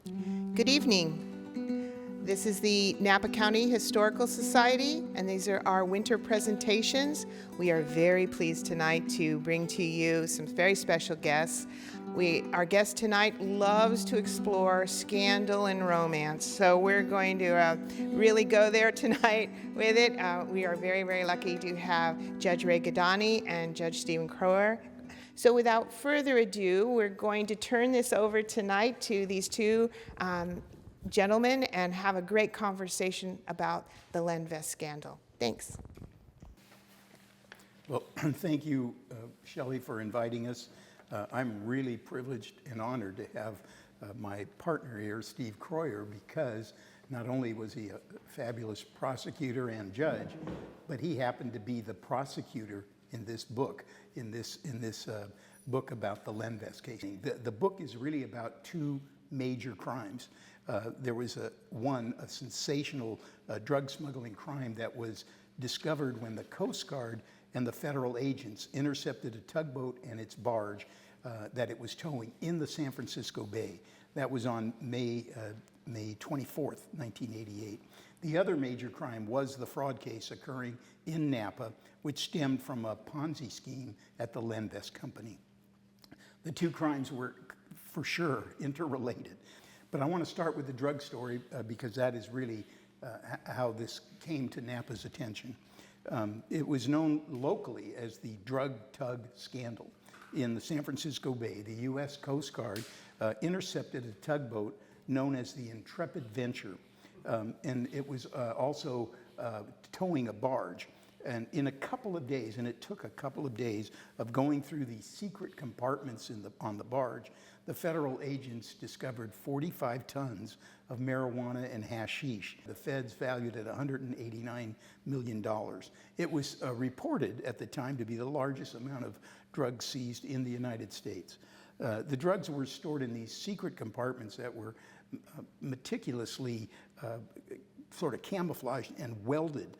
Good evening. This is the Napa County Historical Society, and these are our winter presentations. We are very pleased tonight to bring to you some very special guests. Our guest tonight loves to explore scandal and romance, so we're going to really go there tonight with it. We are very, very lucky to have Judge Ray Guadagni and Judge Steven Kroyer. So without further ado, we're going to turn this over tonight to these two gentlemen and have a great conversation about the LendVest scandal. Thanks. Well, thank you, Shelley, for inviting us. I'm really privileged and honored to have my partner here, Steve Kroyer, because not only was he a fabulous prosecutor and judge, but he happened to be the prosecutor in this book, in this book about the LendVest case. The book is really about two major crimes. There was a sensational drug smuggling crime that was discovered when the Coast Guard and the federal agents intercepted a tugboat and its barge that it was towing in the San Francisco Bay. That was on May 24th, 1988. The other major crime was the fraud case occurring in Napa, which stemmed from a Ponzi scheme at the LendVest company. The two crimes were for sure interrelated. But I want to start with the drug story because that is really how this came to Napa's attention. It was known locally as the drug tug scandal. In the San Francisco Bay, the U.S. Coast Guard intercepted a tugboat known as the Intrepid Venture, and it was also towing a barge. And in a couple of days, and it took a couple of days of going through the secret compartments on the barge, the federal agents discovered 45 tons of marijuana and hashish. The feds valued at $189 million. It was reported at the time to be the largest amount of drugs seized in the United States. The drugs were stored in these secret compartments that were meticulously sort of camouflaged and welded.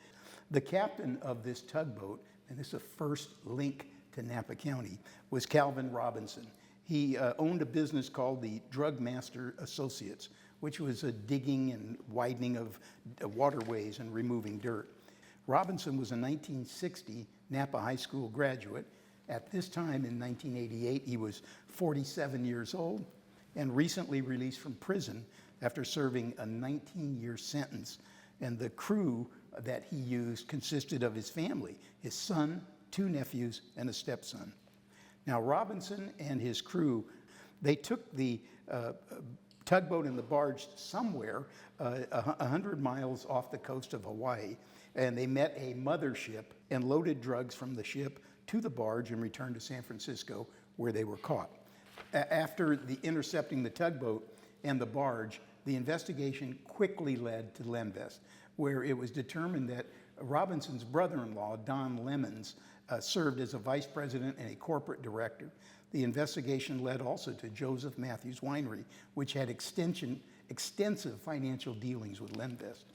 The captain of this tugboat, and this is a first link to Napa County, was Calvin Robinson. He owned a business called the Drug Master Associates, which was a digging and widening of waterways and removing dirt. Robinson was a 1960 Napa High School graduate. At this time in 1988, he was 47 years old and recently released from prison after serving a 19-year sentence. And the crew that he used consisted of his family, his son, two nephews, and a stepson. Now, Robinson and his crew, they took the tugboat and the barge somewhere 100 miles off the coast of Hawaii, and they met a mothership and loaded drugs from the ship to the barge and returned to San Francisco, where they were caught. After intercepting the tugboat and the barge, the investigation quickly led to LendVest, where it was determined that Robinson's brother-in-law, Don Lemons, served as a vice president and a corporate director. The investigation led also to Joseph Matthews Winery, which had extensive financial dealings with LendVest.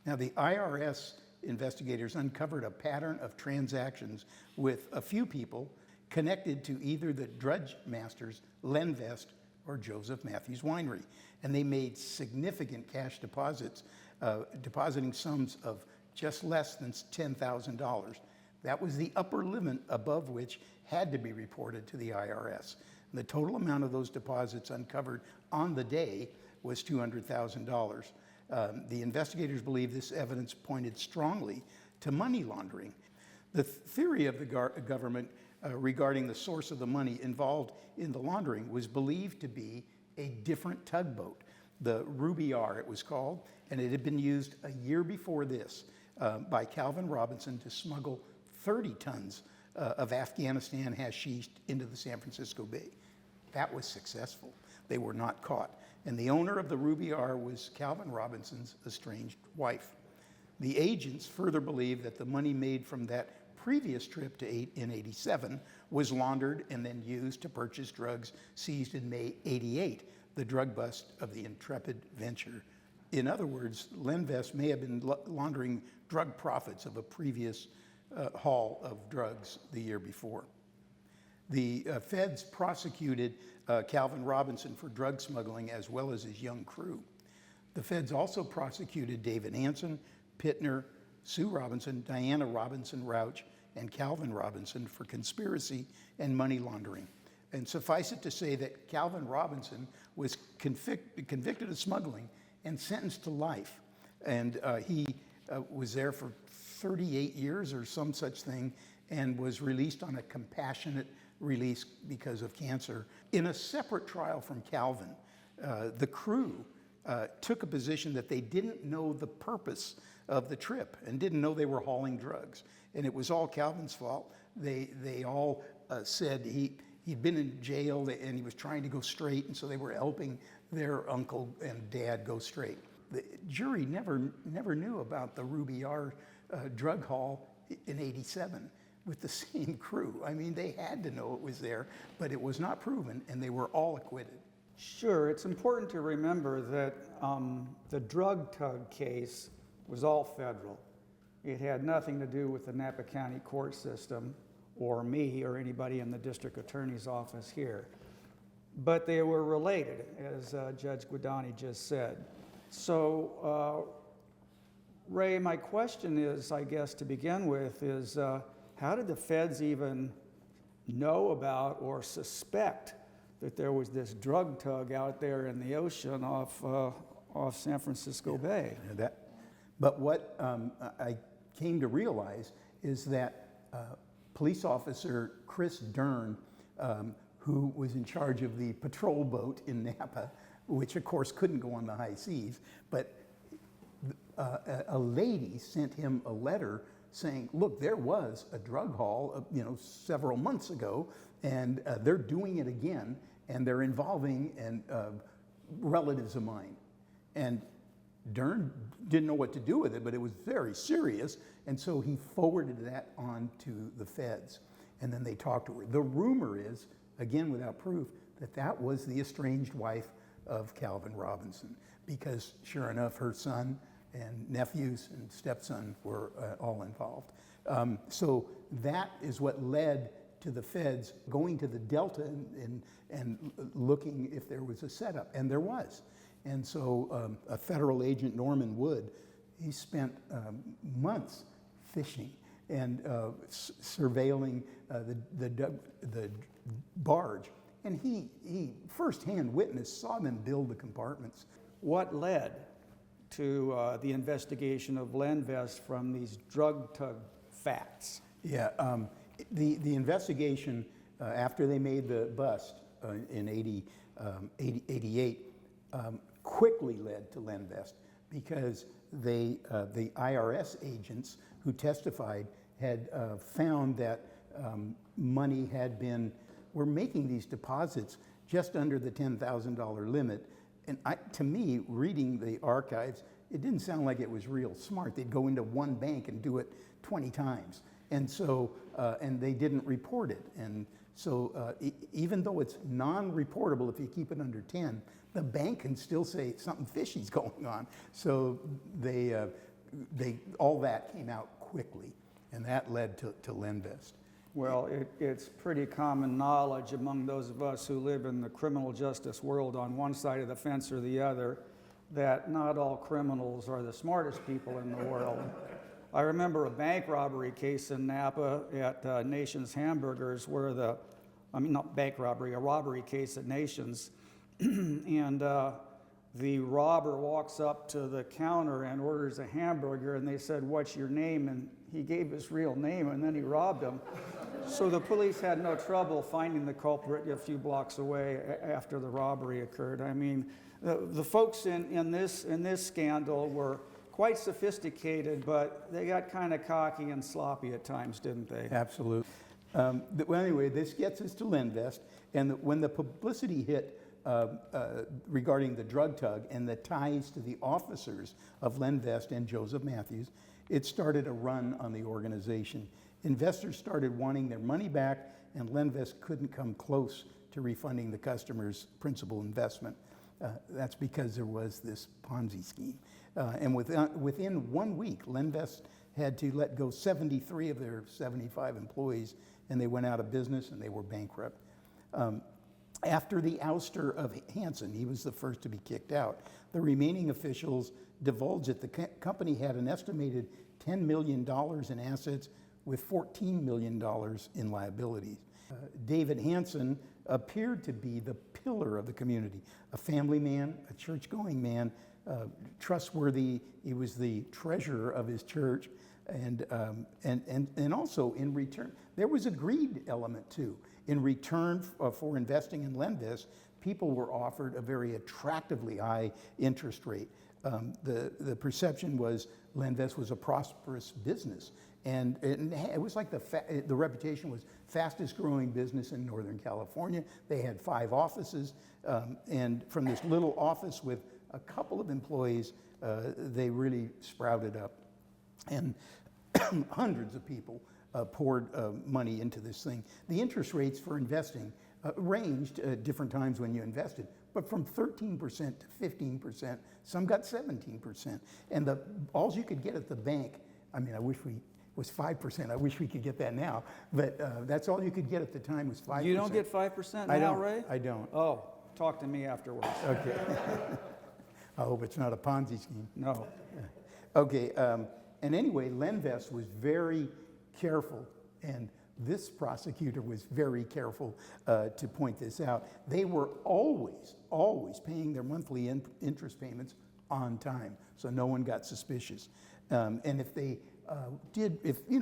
Now, the IRS investigators uncovered a pattern of transactions with a few people connected to either the Drug Masters, LendVest, or Joseph Matthews Winery. And they made significant cash deposits, depositing sums of just less than $10,000. That was the upper limit above which had to be reported to the IRS. And the total amount of those deposits uncovered on the day was $200,000. The investigators believe this evidence pointed strongly to money laundering. The theory of the government regarding the source of the money involved in the laundering was believed to be a different tugboat. The Ruby R, it was called, and it had been used a year before this by Calvin Robinson to smuggle 30 tons of Afghanistan hashish into the San Francisco Bay. That was successful. They were not caught. And the owner of the Ruby R was Calvin Robinson's estranged wife. The agents further believed that the money made from that previous trip in 87 was laundered and then used to purchase drugs seized in May 88, the drug bust of the Intrepid Venture. In other words, LendVest may have been laundering drug profits of a previous haul of drugs the year before. The feds prosecuted Calvin Robinson for drug smuggling as well as his young crew. The feds also prosecuted David Anson, Pittner, Sue Robinson, Diana Robinson Rauch, and Calvin Robinson for conspiracy and money laundering. And suffice it to say that Calvin Robinson was convicted of smuggling and sentenced to life. And he was there for 38 years or some such thing, and was released on a compassionate release because of cancer. In a separate trial from Calvin, the crew took a position that they didn't know the purpose of the trip and didn't know they were hauling drugs. And it was all Calvin's fault. They all said he'd been in jail and he was trying to go straight, and so they were helping their uncle and dad go straight. The jury never knew about the Ruby R drug haul in '87 with the same crew. I mean, they had to know it was there, but it was not proven, and they were all acquitted. Sure, it's important to remember that the drug tug case was all federal. It had nothing to do with the Napa County court system or me or anybody in the district attorney's office here. But they were related, as Judge Guadagni just said. So, Ray, my question is, I guess to begin with, is how did the feds even know about or suspect that there was this drug tug out there in the ocean off San Francisco Bay? But what I came to realize is that police officer Chris Dern, who was in charge of the patrol boat in Napa, which of course couldn't go on the high seas, but a lady sent him a letter saying, look, there was a drug haul, several months ago, and they're doing it again, and they're involving relatives of mine. And Dern didn't know what to do with it, but it was very serious, and so he forwarded that on to the feds, and then they talked to her. The rumor is, again without proof, that was the estranged wife of Calvin Robinson, because sure enough, her son and nephews and stepson were all involved. So that is what led to the feds going to the Delta and looking if there was a setup, and there was. And so a federal agent, Norman Wood, he spent months fishing and surveilling the barge. And he firsthand witnessed, saw them build the compartments. What led to the investigation of LendVest from these drug tug facts? Yeah, the investigation after they made the bust in 88 quickly led to LendVest, because the IRS agents who testified had found that money were making these deposits just under the $10,000 limit. And to me, reading the archives, it didn't sound like it was real smart. They'd go into one bank and do it 20 times. And so, and they didn't report it. And so even though it's non-reportable if you keep it under 10, the bank can still say something fishy's going on. So all that came out quickly, and that led to LendVest. Well, it's pretty common knowledge among those of us who live in the criminal justice world on one side of the fence or the other that not all criminals are the smartest people in the world. I remember a bank robbery case in Napa at Nation's Hamburgers where not bank robbery, a robbery case at Nation's, and the robber walks up to the counter and orders a hamburger, and they said, "What's your name?" And he gave his real name, and then he robbed him. So the police had no trouble finding the culprit a few blocks away after the robbery occurred. I mean, the folks in this scandal were quite sophisticated, but they got kind of cocky and sloppy at times, didn't they? Absolutely. Well, anyway, this gets us to LendVest, and when the publicity hit regarding the drug tug and the ties to the officers of LendVest and Joseph Matthews, it started a run on the organization. Investors started wanting their money back, and LendVest couldn't come close to refunding the customer's principal investment. That's because there was this Ponzi scheme. And within 1 week, LendVest had to let go 73 of their 75 employees, and they went out of business and they were bankrupt. After the ouster of Hansen, he was the first to be kicked out, the remaining officials divulged that the company had an estimated $10 million in assets with $14 million in liabilities. David Hansen appeared to be the pillar of the community, a family man, a church-going man, trustworthy. He was the treasurer of his church, and also in return, there was a greed element too. In return for investing in LendVest, people were offered a very attractively high interest rate. The perception was LendVest was a prosperous business, and it was like the reputation was fastest growing business in Northern California. They had 5 offices, and from this little office with a couple of employees, they really sprouted up. And hundreds of people poured money into this thing. The interest rates for investing ranged at different times when you invested, but from 13% to 15%, some got 17%. And all you could get at the bank, I mean, I wish was 5%. I wish we could get that now, but that's all you could get at the time was 5%. You don't get 5% now, Ray? I don't. Oh, talk to me afterwards. Okay. I hope it's not a Ponzi scheme. No. Okay, and anyway, LendVest was very careful, and this prosecutor was very careful to point this out. They were always paying their monthly interest payments on time, so no one got suspicious. And if they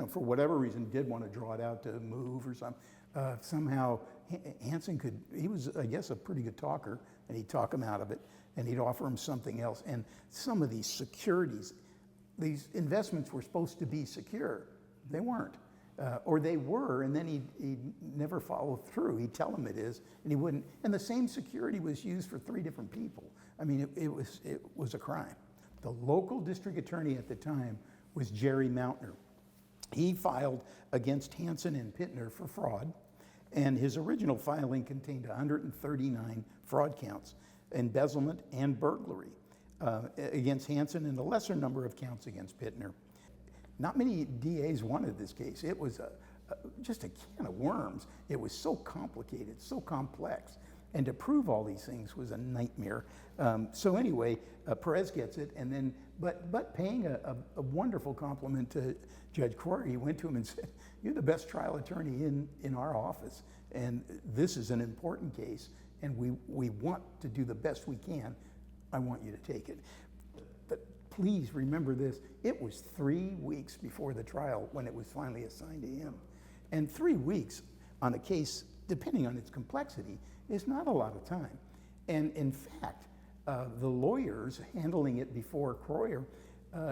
for whatever reason did want to draw it out to move or something, somehow Hansen he was, I guess, a pretty good talker, and he'd talk him out of it, and he'd offer him something else. And some of these securities, these investments were supposed to be secure. They weren't. Or they were, and then he'd never follow through. He'd tell them it is, and he wouldn't. And the same security was used for 3 different people. I mean, it was a crime. The local district attorney at the time was Jerry Mountner. He filed against Hansen and Pittner for fraud, and his original filing contained 139 fraud counts, embezzlement and burglary against Hansen, and a lesser number of counts against Pittner. Not many DAs wanted this case. It was just a can of worms. It was so complicated, so complex. And to prove all these things was a nightmare. So anyway, Perez gets it, and then, but paying a wonderful compliment to Judge Kroyer, he went to him and said, "You're the best trial attorney in our office, and this is an important case, and we want to do the best we can. I want you to take it." But please remember this, it was 3 weeks before the trial when it was finally assigned to him. And 3 weeks on a case, depending on its complexity, is not a lot of time. And in fact, the lawyers handling it before Kroyer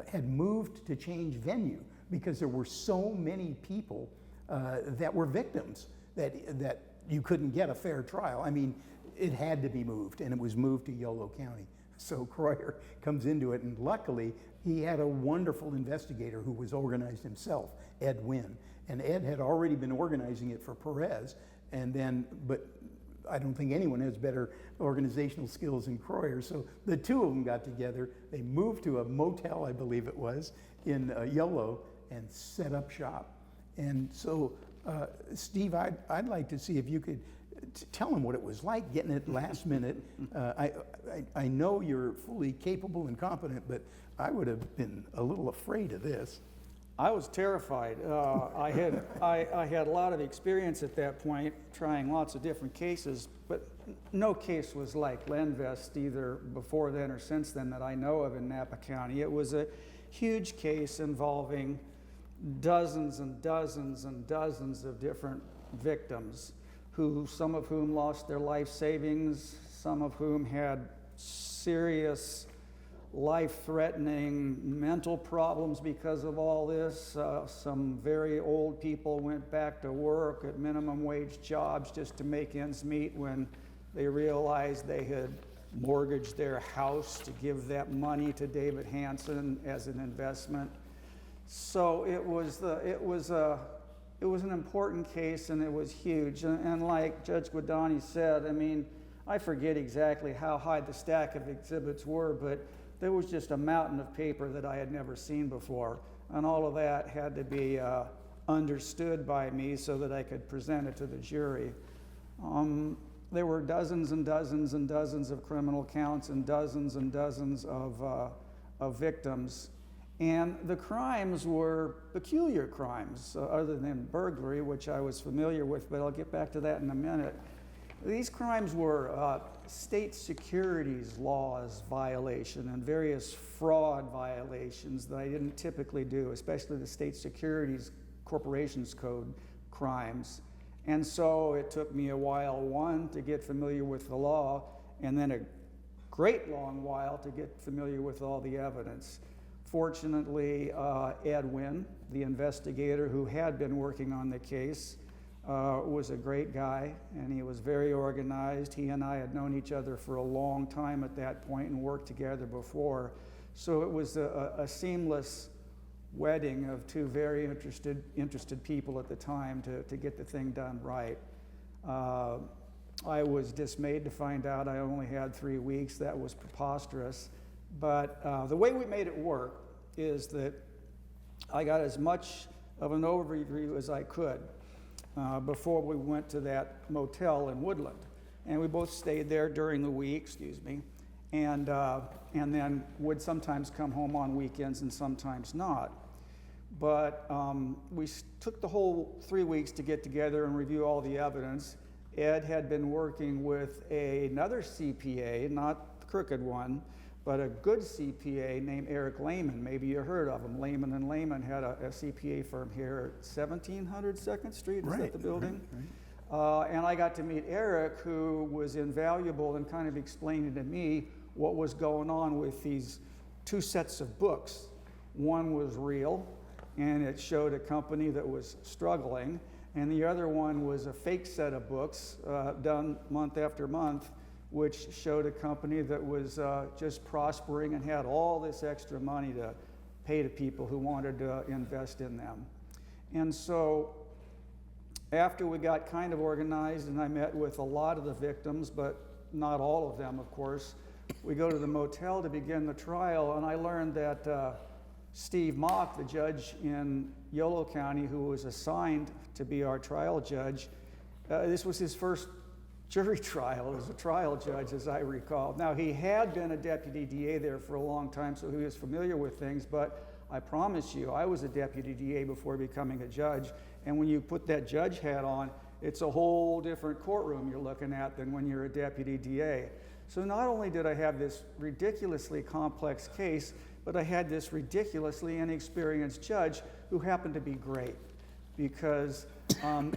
had moved to change venue because there were so many people that were victims that you couldn't get a fair trial. I mean, it had to be moved, and it was moved to Yolo County. So Kroyer comes into it, and luckily he had a wonderful investigator who was organized himself, Ed Wynn. And Ed had already been organizing it for Perez, but I don't think anyone has better organizational skills than Kroyer. So the two of them got together. They moved to a motel, I believe it was, in Yolo, and set up shop. And so, Steve, I'd like to see if you could tell him what it was like getting it last minute. I know you're fully capable and competent, but I would have been a little afraid of this. I was terrified. I had a lot of experience at that point, trying lots of different cases, but no case was like LendVest either before then or since then that I know of in Napa County. It was a huge case involving dozens and dozens and dozens of different victims, some of whom lost their life savings, some of whom had serious life-threatening mental problems because of all this. Some very old people went back to work at minimum wage jobs just to make ends meet when they realized they had mortgaged their house to give that money to David Hansen as an investment. So it was an important case, and it was huge. And like Judge Guadagni said, I mean, I forget exactly how high the stack of exhibits were, but there was just a mountain of paper that I had never seen before. And all of that had to be understood by me so that I could present it to the jury. There were dozens and dozens and dozens of criminal counts and dozens of victims. And the crimes were peculiar crimes, other than burglary, which I was familiar with, but I'll get back to that in a minute. These crimes were state securities laws violation and various fraud violations that I didn't typically do, especially the State Securities Corporations Code crimes. And so it took me a while, one, to get familiar with the law, and then a great long while to get familiar with all the evidence. Fortunately, Edwin, the investigator who had been working on the case, was a great guy, and he was very organized. He and I had known each other for a long time at that point and worked together before. So it was a seamless wedding of two very interested people at the time to get the thing done right. I was dismayed to find out I only had 3 weeks. That was preposterous. But the way we made it work is that I got as much of an overview as I could before we went to that motel in Woodland. And we both stayed there during the week, and then would sometimes come home on weekends and sometimes not. But we took the whole 3 weeks to get together and review all the evidence. Ed had been working with another CPA, not the crooked one, but a good CPA named Eric Lehman. Maybe you heard of him. Lehman & Lehman had a CPA firm here at 1700 2nd Street. Is that the building? Right. And I got to meet Eric, who was invaluable in kind of explaining to me what was going on with these two sets of books. One was real, and it showed a company that was struggling, and the other one was a fake set of books done month after month, which showed a company that was just prospering and had all this extra money to pay to people who wanted to invest in them. And so after we got kind of organized and I met with a lot of the victims, but not all of them, of course, we go to the motel to begin the trial, and I learned that Steve Mock, the judge in Yolo County who was assigned to be our trial judge, this was his first jury trial as a trial judge, as I recall. Now, he had been a deputy DA there for a long time, so he was familiar with things, but I promise you, I was a deputy DA before becoming a judge, and when you put that judge hat on, it's a whole different courtroom you're looking at than when you're a deputy DA. So not only did I have this ridiculously complex case, but I had this ridiculously inexperienced judge who happened to be great, because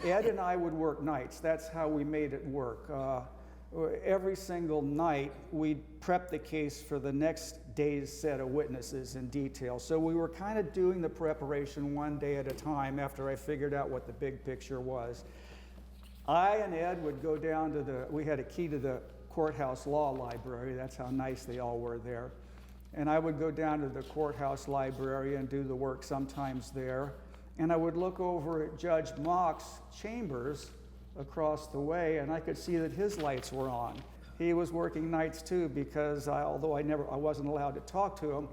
Ed and I would work nights. That's how we made it work. Every single night, we'd prep the case for the next day's set of witnesses in detail. So we were kind of doing the preparation one day at a time after I figured out what the big picture was. I and Ed would go down to we had a key to the courthouse law library. That's how nice they all were there. And I would go down to the courthouse library and do the work sometimes there. And I would look over at Judge Mock's chambers across the way, and I could see that his lights were on. He was working nights too, because although I wasn't allowed to talk to him,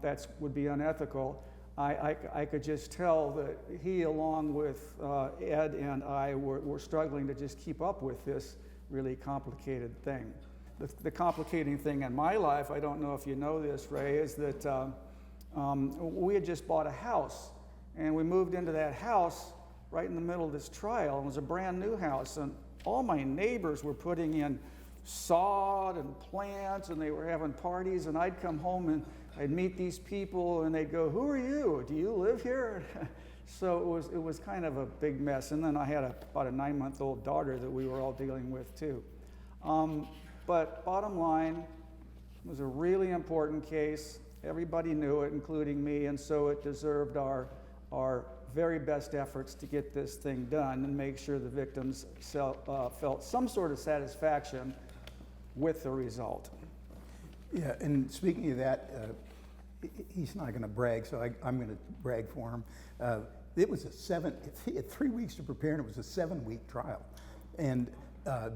that would be unethical. I could just tell that he, along with Ed and I, were struggling to just keep up with this really complicated thing. The complicating thing in my life, I don't know if you know this, Ray, is that we had just bought a house. And we moved into that house right in the middle of this trial. It was a brand new house, and all my neighbors were putting in sod and plants, and they were having parties, and I'd come home and I'd meet these people, and they'd go, "Who are you? Do you live here?" So it was kind of a big mess. And then I had about a 9-month-old daughter that we were all dealing with too. But bottom line, it was a really important case. Everybody knew it, including me, and so it deserved our very best efforts to get this thing done and make sure the victims felt some sort of satisfaction with the result. Yeah, and speaking of that, he's not going to brag, so I'm going to brag for him. It was he had 3 weeks to prepare, and it was a 7-week trial. And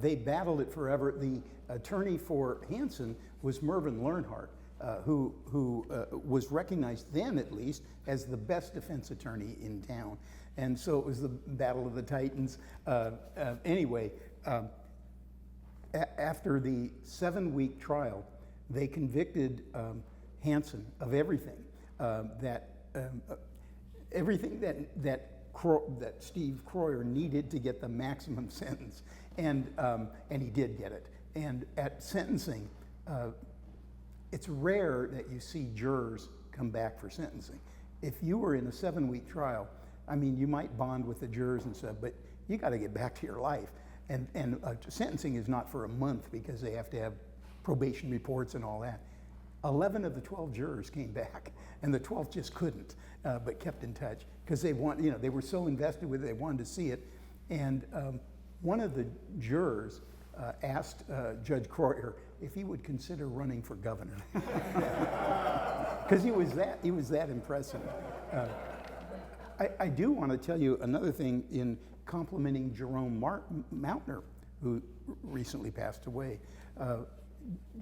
they battled it forever. The attorney for Hansen was Mervyn Learnhardt, who was recognized then, at least, as the best defense attorney in town. And so it was the battle of the Titans. Anyway, after the 7-week trial, they convicted Hansen of everything that Steve Kroyer needed to get the maximum sentence, and he did get it. And at sentencing, it's rare that you see jurors come back for sentencing. If you were in a 7-week trial, I mean, you might bond with the jurors and stuff, but you got to get back to your life. And sentencing is not for a month because they have to have probation reports and all that. 11 of the 12 jurors came back, and the 12th just couldn't, but kept in touch because they were so invested with it, they wanted to see it. And one of the jurors asked Judge Kroyer if he would consider running for governor, because he was that impressive. I do want to tell you another thing in complimenting Jerome Mountner, who recently passed away.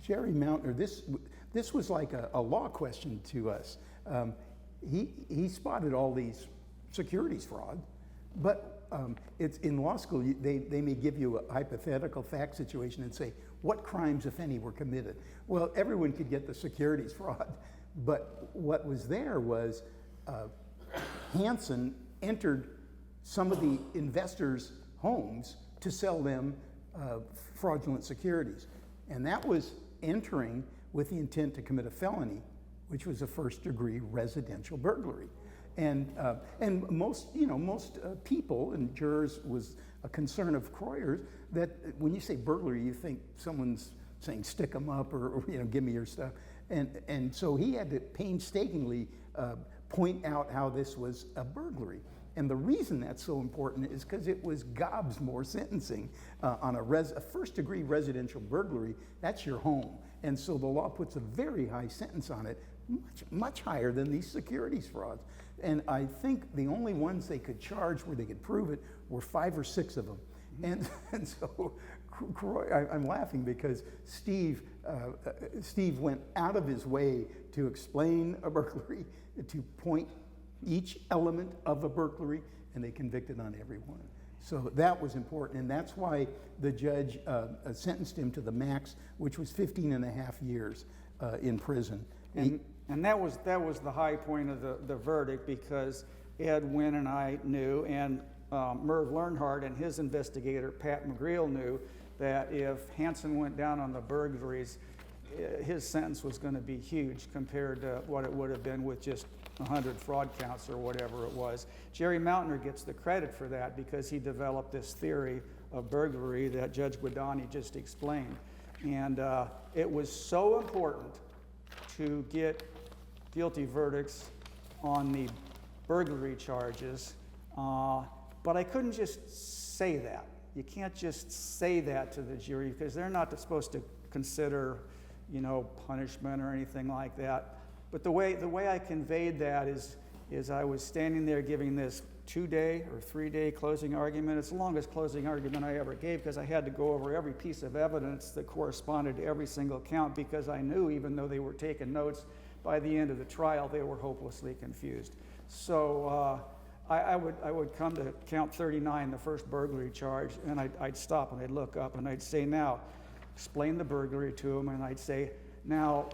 Jerry Mountner, this was like a law question to us. He spotted all these securities fraud, but it's in law school, they may give you a hypothetical fact situation and say, what crimes, if any, were committed? Well, everyone could get the securities fraud, but what was there was Hansen entered some of the investors' homes to sell them fraudulent securities. And that was entering with the intent to commit a felony, which was a first-degree residential burglary. And most people and jurors was a concern of Kroyer's that when you say burglary, you think someone's saying stick them up or give me your stuff. And so he had to painstakingly point out how this was a burglary. And the reason that's so important is because it was gobs more sentencing on a first-degree residential burglary. That's your home, and so the law puts a very high sentence on it, much higher than these securities frauds. And I think the only ones they could charge where they could prove it were 5 or 6 of them. And so I'm laughing because Steve went out of his way to explain a burglary, to point each element of a burglary, and they convicted on every one. So that was important, and that's why the judge sentenced him to the max, which was 15 and a half years in prison. And that was the high point of the verdict, because Ed Wynn and I knew, and Merv Learnhardt and his investigator, Pat McGreal, knew that if Hansen went down on the burglaries, his sentence was going to be huge compared to what it would have been with just 100 fraud counts or whatever it was. Jerry Mountner gets the credit for that because he developed this theory of burglary that Judge Guadagni just explained. And it was so important to get guilty verdicts on the burglary charges, but I couldn't just say that. You can't just say that to the jury because they're not supposed to consider, punishment or anything like that. But the way I conveyed that is I was standing there giving this 2-day or 3-day closing argument. It's the longest closing argument I ever gave because I had to go over every piece of evidence that corresponded to every single count, because I knew, even though they were taking notes, by the end of the trial they were hopelessly confused. So I would come to count 39, the first burglary charge, and I'd stop and I'd look up and I'd say, now, explain the burglary to them, and I'd say, now,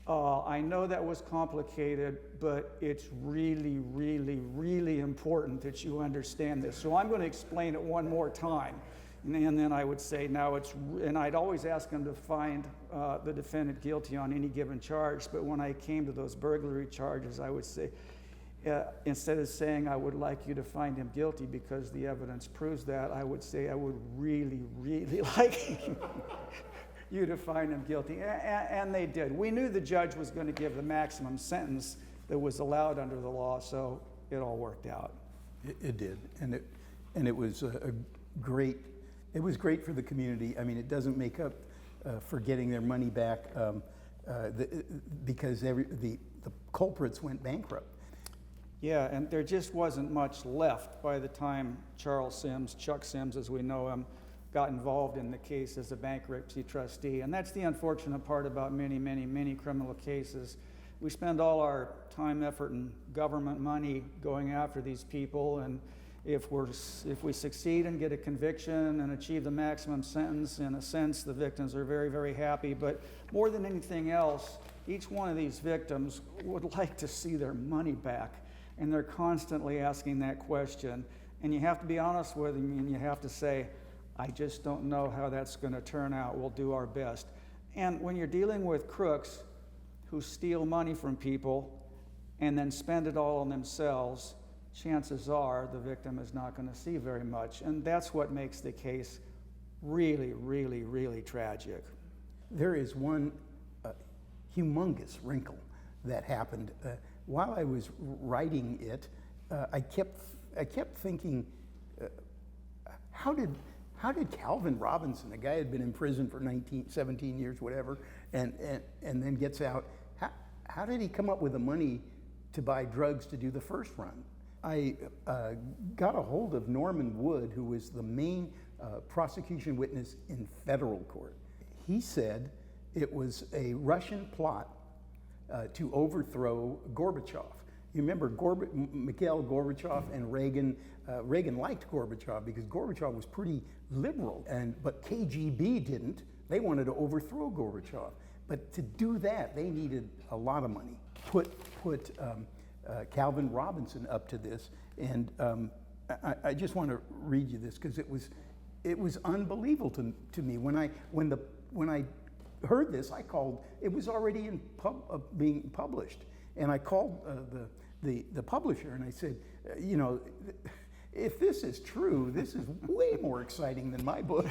I know that was complicated, but it's really, really, really important that you understand this. So I'm going to explain it one more time. And then I would say, and I'd always ask them to find the defendant guilty on any given charge. But when I came to those burglary charges, I would say, instead of saying I would like you to find him guilty because the evidence proves that, I would say I would really, really like you to find him guilty. And they did. We knew the judge was going to give the maximum sentence that was allowed under the law, so it all worked out. It did, and it was great. It was great for the community. I mean, it doesn't make up for getting their money back because the culprits went bankrupt. Yeah, and there just wasn't much left by the time Chuck Sims, as we know him, got involved in the case as a bankruptcy trustee. And that's the unfortunate part about many criminal cases. We spend all our time, effort, and government money going after these people, and if we succeed and get a conviction and achieve the maximum sentence, in a sense, the victims are very happy. But more than anything else, each one of these victims would like to see their money back, and they're constantly asking that question. And you have to be honest with them, and you have to say, I just don't know how that's going to turn out. We'll do our best. And when you're dealing with crooks who steal money from people and then spend it all on themselves, chances are the victim is not going to see very much. And that's what makes the case really tragic. There is one humongous wrinkle that happened. While I was writing it, I kept thinking, how did Calvin Robinson, a guy who had been in prison for 17 years, whatever, and then gets out, how did he come up with the money to buy drugs to do the first run? I got a hold of Norman Wood, who was the main prosecution witness in federal court. He said it was a Russian plot to overthrow Gorbachev. You remember Mikhail Gorbachev and Reagan. Reagan liked Gorbachev because Gorbachev was pretty liberal, but KGB didn't. They wanted to overthrow Gorbachev. But to do that, they needed a lot of money. Put Calvin Robinson up to this, and I just want to read you this because it was unbelievable to me when I heard this. I called. It was already being published, and I called the publisher and I said, if this is true, this is way more exciting than my book.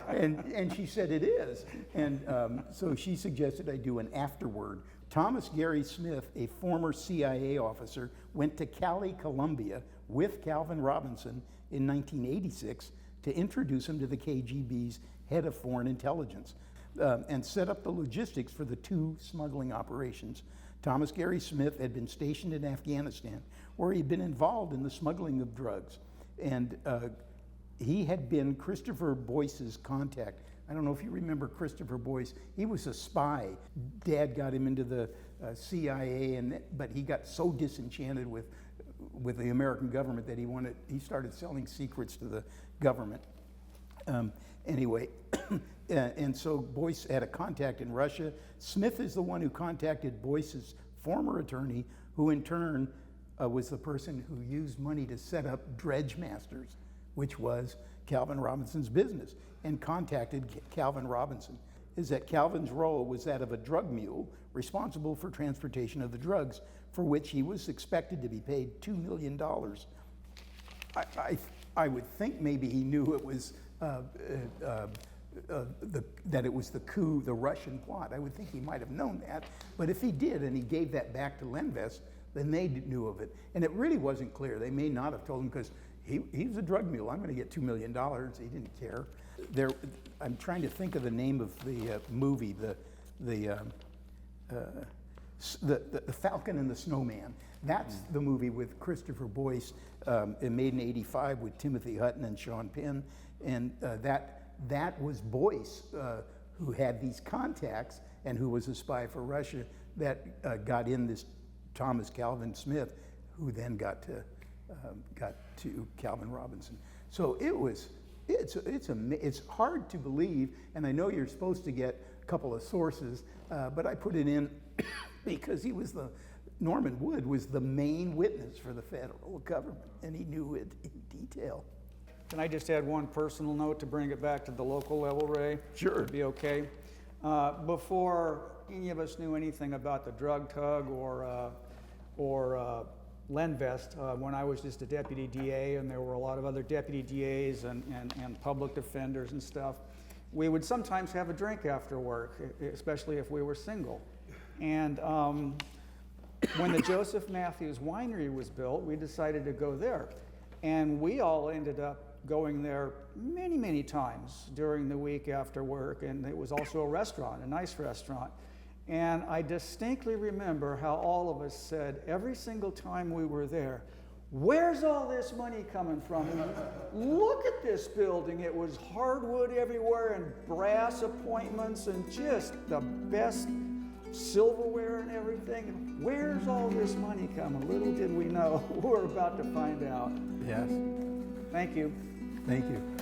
and she said it is. And so she suggested I do an afterword. Thomas Gary Smith, a former CIA officer, went to Cali, Colombia with Calvin Robinson in 1986 to introduce him to the KGB's head of foreign intelligence and set up the logistics for the two smuggling operations. Thomas Gary Smith had been stationed in Afghanistan, where he'd been involved in the smuggling of drugs. And he had been Christopher Boyce's contact. I don't know if you remember Christopher Boyce. He was a spy. Dad got him into the CIA, but he got so disenchanted with the American government that he started selling secrets to the government. Anyway, and so Boyce had a contact in Russia. Smith is the one who contacted Boyce's former attorney, who in turn was the person who used money to set up Dredge Masters, which was Calvin Robinson's business, and contacted Calvin Robinson. Is that Calvin's role was that of a drug mule responsible for transportation of the drugs, for which he was expected to be paid $2 million. I would think maybe he knew it was that it was the coup, the Russian plot. I would think he might have known that. But if he did and he gave that back to LendVest, then they knew of it. And it really wasn't clear. They may not have told him because he was a drug mule. I'm going to get $2 million. He didn't care. I'm trying to think of the name of the movie, the Falcon and the Snowman. That's the movie with Christopher Boyce, made in '85 with Timothy Hutton and Sean Penn, and that was Boyce who had these contacts and who was a spy for Russia that got in this Thomas Calvin Smith, who then got to Calvin Robinson. So it's hard to believe, and I know you're supposed to get a couple of sources, but I put it in because Norman Wood was the main witness for the federal government, and he knew it in detail. Can I just add one personal note to bring it back to the local level, Ray? Sure. Would be okay? Before any of us knew anything about the drug tug or LendVest, when I was just a deputy DA, and there were a lot of other deputy DAs and public defenders and stuff, we would sometimes have a drink after work, especially if we were single. And when the Joseph Matthews Winery was built, we decided to go there. And we all ended up going there many times during the week after work, and it was also a restaurant, a nice restaurant. And I distinctly remember how all of us said every single time we were there, Where's all this money coming from? And look at this building. It was hardwood everywhere and brass appointments and just the best silverware and everything. Where's all this money coming? Little did we know. We're about to find out. Yes. Thank you. Thank you.